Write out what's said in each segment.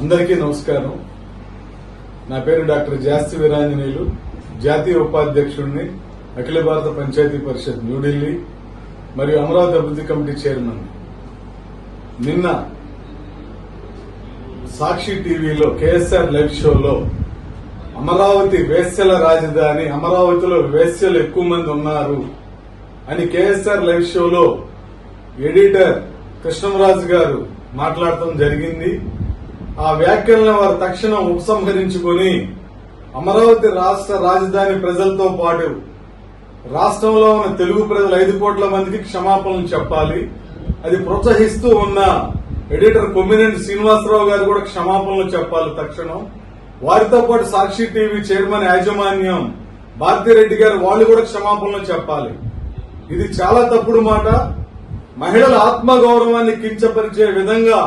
అందరికీ నమస్కారం. నా పేరు డాక్టర్ జాస్తి వీరాంజనేయులు, జాతీయ ఉపాధ్యక్షుడిని, అఖిల భారత పంచాయతీ పరిషత్ న్యూఢిల్లీ మరియు అమరావతి అభివృద్ధి కమిటీ చైర్మన్. నిన్న సాక్షి టీవీలో కేఎస్ఆర్ లైవ్ షోలో అమరావతి వేశ్యల రాజధాని, అమరావతిలో వేశ్యలు ఎక్కువ మంది ఉన్నారు అని కేఎస్ఆర్ లైవ్ షోలో ఎడిటర్ కృష్ణంరాజు గారు మాట్లాడటం జరిగింది. ఆ వ్యాఖ్యలను వారు తక్షణం ఉపసంహరించుకుని అమరావతి రాష్ట్ర రాజధాని ప్రజలతో పాటు రాష్ట్రంలో ఉన్న తెలుగు ప్రజలు 5 కోట్ల మందికి క్షమాపణలు చెప్పాలి. అది ప్రోత్సహిస్తూ ఉన్న ఎడిటర్ కొమ్మినేని శ్రీనివాసరావు గారు కూడా క్షమాపణలు చెప్పాలి తక్షణం. వారితో పాటు సాక్షి టీవీ చైర్మన్ యాజమాన్యం భారతిరెడ్డి గారు వాళ్ళు కూడా క్షమాపణలు చెప్పాలి. ఇది చాలా తప్పుడు మాట. మహిళల ఆత్మగౌరవాన్ని కించపరిచే విధంగా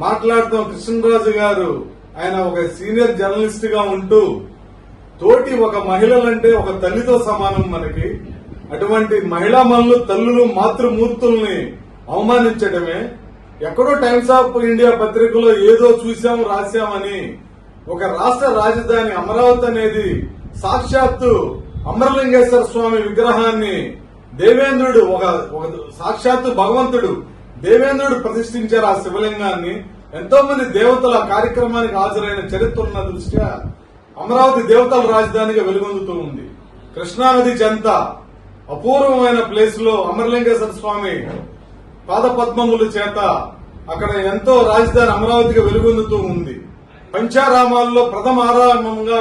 మాట్లాడుతున్న కృష్ణరాజు గారు, ఆయన ఒక సీనియర్ జర్నలిస్ట్ గా ఉంటూ తోటి ఒక మహిళలంటే ఒక తల్లితో సమానం మనకి. అటువంటి మహిళామణులు, తల్లులు, మాతృమూర్తుల్ని అవమానించడమే. ఎక్కడో టైమ్స్ ఆఫ్ ఇండియా పత్రికలో ఏదో చూశాం రాశామని ఒక రాష్ట్ర రాజధాని అమరావతి అనేది సాక్షాత్తు అమరలింగేశ్వర స్వామి విగ్రహాన్ని దేవేంద్రుడు, ఒక సాక్షాత్తు భగవంతుడు దేవేంద్రుడు ప్రతిష్ఠించారు. ఆ శివలింగాన్ని ఎంతో మంది దేవతల కార్యక్రమానికి హాజరైన చరిత్ర ఉన్న దృష్ట్యా అమరావతి దేవతల రాజధానిగా వెలుగొందుతూ ఉంది. కృష్ణానది చెంత అపూర్వమైన ప్లేస్ లో అమరలింగేశ్వర స్వామి పాదపద్మముల చేత అక్కడ ఎంతో రాజధాని అమరావతిగా వెలుగొందుతూ ఉంది. పంచారామాల్లో ప్రథమ ఆరామంగా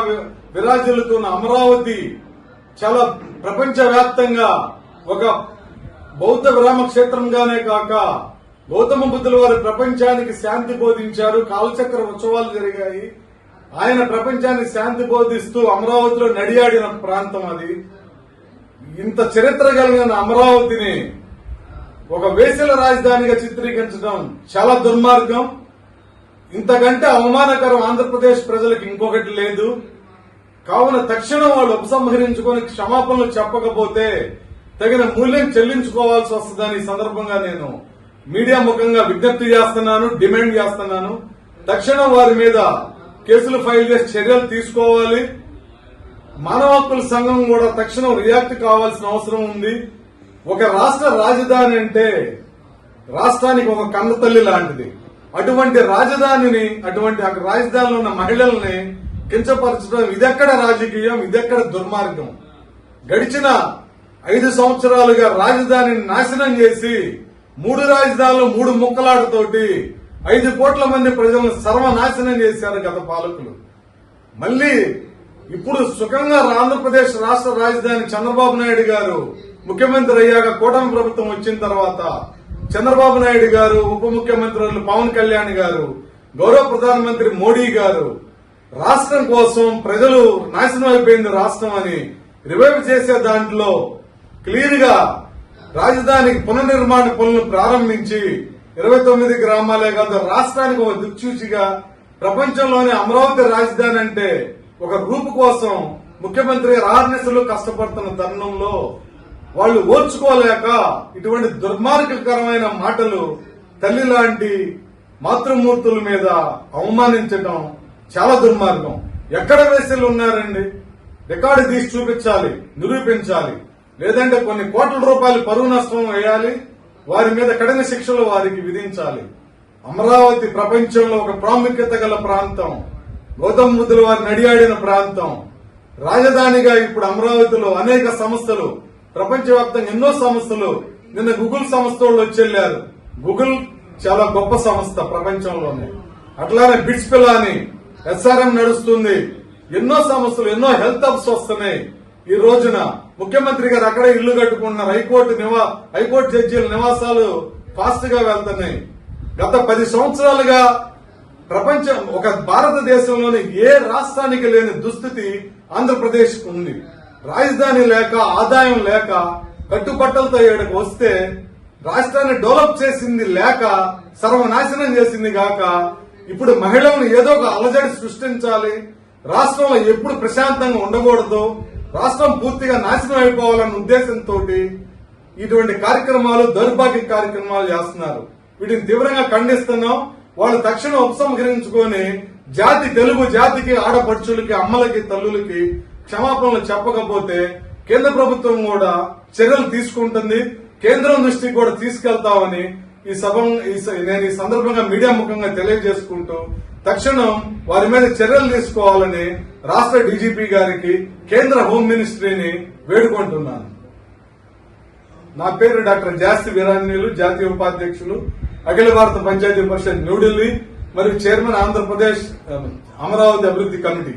విరాజిల్లుతున్న అమరావతి చాలా ప్రపంచవ్యాప్తంగా ఒక బౌద్ధ విరామ క్షేత్రంగానే కాక గౌతమ బుద్ధుల వారు ప్రపంచానికి శాంతి బోధించారు. కాలచక్ర ఉత్సవాలు జరిగాయి. ఆయన ప్రపంచానికి శాంతి బోధిస్తూ అమరావతిలో నడియాడిన ప్రాంతం అది. ఇంత చరిత్ర కలిగిన అమరావతిని ఒక వేశ్యల రాజధానిగా చిత్రీకరించడం చాలా దుర్మార్గం. ఇంతకంటే అవమానకరం ఆంధ్రప్రదేశ్ ప్రజలకు ఇంకొకటి లేదు. కావున తక్షణం వాళ్ళు ఉపసంహరించుకొని క్షమాపణలు చెప్పకపోతే తగిన మూల్యం చెల్లించుకోవాల్సి వస్తుందని ఈ సందర్భంగా నేను మీడియా ముఖంగా విజ్ఞప్తి చేస్తున్నాను, డిమాండ్ చేస్తున్నాను. తక్షణం వారి మీద కేసులు ఫైల్ చేసి చర్యలు తీసుకోవాలి. మానవ హక్కుల సంఘం కూడా తక్షణం రియాక్ట్ కావాల్సిన అవసరం ఉంది. ఒక రాష్ట్ర రాజధాని అంటే రాష్ట్రానికి ఒక కన్నతల్లి లాంటిది. అటువంటి రాజధానిని, అటువంటి రాజధానిలో ఉన్న మహిళల్ని కించపరచడం ఇదెక్కడ రాజకీయం, ఇదెక్కడ దుర్మార్గం. గడిచిన 5 సంవత్సరాలుగా రాజధానిని నాశనం చేసి 3 రాజధానులు 3 ముక్కలాటతోటి 5 కోట్ల మంది ప్రజలను సర్వనాశనం చేశారు గత పాలకులు. మళ్లీ ఇప్పుడు సుఖంగా ఆంధ్రప్రదేశ్ రాష్ట్ర రాజధాని చంద్రబాబు నాయుడు గారు ముఖ్యమంత్రి అయ్యాక కూటమి ప్రభుత్వం వచ్చిన తర్వాత చంద్రబాబు నాయుడు గారు, ఉప ముఖ్యమంత్రులు పవన్ కళ్యాణ్ గారు, గౌరవ ప్రధానమంత్రి మోడీ గారు రాష్ట్రం కోసం ప్రజలు నాశనం అయిపోయింది రాష్ట్రం అని రివైవ్ చేసే దాంట్లో క్లియర్ గా రాజధానికి పునర్నిర్మాణ పనులను ప్రారంభించి 29 గ్రామాలే కాదు రాష్ట్రానికి ఒక దిక్సూచిగా ప్రపంచంలోనే అమరావతి రాజధాని అంటే ఒక రూపు కోసం ముఖ్యమంత్రి రాహర్నిశలు కష్టపడుతున్న తరుణంలో వాళ్ళు ఓర్చుకోలేక ఇటువంటి దుర్మార్గకరమైన మాటలు తల్లి లాంటి మాతృమూర్తుల మీద అవమానించడం చాలా దుర్మార్గం. ఎక్కడ వేసలు ఉన్నారండి? రికార్డు తీసి చూపించాలి, నిరూపించాలి. లేదంటే కొన్ని కోట్ల రూపాయలు పరువు నష్టం వేయాలి. వారి మీద కఠిన శిక్షలు వారికి విధించాలి. అమరావతి ప్రపంచంలో ఒక ప్రాముఖ్యత గల ప్రాంతం. గౌతమ బుద్ధుల వారు నడియాడిన ప్రాంతం. రాజధానిగా ఇప్పుడు అమరావతిలో అనేక సంస్థలు, ప్రపంచవ్యాప్తంగా ఎన్నో సంస్థలు, నిన్న గూగుల్ సంస్థ వాళ్ళు వచ్చెళ్లారు. గూగుల్ చాలా గొప్ప సంస్థ ప్రపంచంలోనే. అట్లానే బిట్స్ పిల్లని ఎస్ఆర్ఎం నడుస్తుంది. ఎన్నో సంస్థలు, ఎన్నో హెల్త్ హబ్స్ వస్తున్నాయి. ఈ రోజున ముఖ్యమంత్రి గారు అక్కడే ఇల్లు కట్టుకుంటున్నారు. హైకోర్టు జడ్జీల నివాసాలు ఫాస్ట్ గా వెళ్తున్నాయి. గత 10 సంవత్సరాలుగా ప్రపంచం, ఒక భారతదేశంలోని ఏ రాష్ట్రానికి లేని దుస్థితి ఆంధ్రప్రదేశ్ కు ఉంది. రాజధాని లేక, ఆదాయం లేక, కట్టుబట్టలతో ఇక్కడికి వస్తే రాష్ట్రాన్ని డెవలప్ చేసింది లేక సర్వనాశనం చేసింది గాక ఇప్పుడు మహిళలను ఏదో ఒక అలజడి సృష్టించాలి, రాష్ట్రంలో ఎప్పుడు ప్రశాంతంగా ఉండకూడదు, రాష్ట్రం పూర్తిగా నాశనం అయిపోవాలన్న ఉద్దేశంతో ఇటువంటి కార్యక్రమాలు, దౌర్భాగ్య కార్యక్రమాలు చేస్తున్నారు. వీటిని తీవ్రంగా ఖండిస్తున్నాం. వాళ్ళు తక్షణం ఉపసంహరించుకొని తెలుగు జాతికి, ఆడపడుచులకి, అమ్మలకి, తల్లులకి క్షమాపణలు చెప్పకపోతే కేంద్ర ప్రభుత్వం కూడా చర్యలు తీసుకుంటుంది. కేంద్రం దృష్టికి కూడా తీసుకెళ్తామని నేను ఈ సందర్భంగా మీడియా ముఖంగా తెలియజేసుకుంటూ తక్షణం వారి మీద చర్యలు తీసుకోవాలని రాష్ట్ర డీజీపీ గారికి, కేంద్ర హోం మినిస్ట్రీని వేడుకుంటున్నాను. నా పేరు డాక్టర్ జాస్తి వీరాంజనేయులు, జాతీయ ఉపాధ్యక్షులు, అఖిల భారత పంచాయతీ పరిషత్ న్యూఢిల్లీ మరియు చైర్మన్ ఆంధ్రప్రదేశ్ అమరావతి అభివృద్ధి కమిటీ.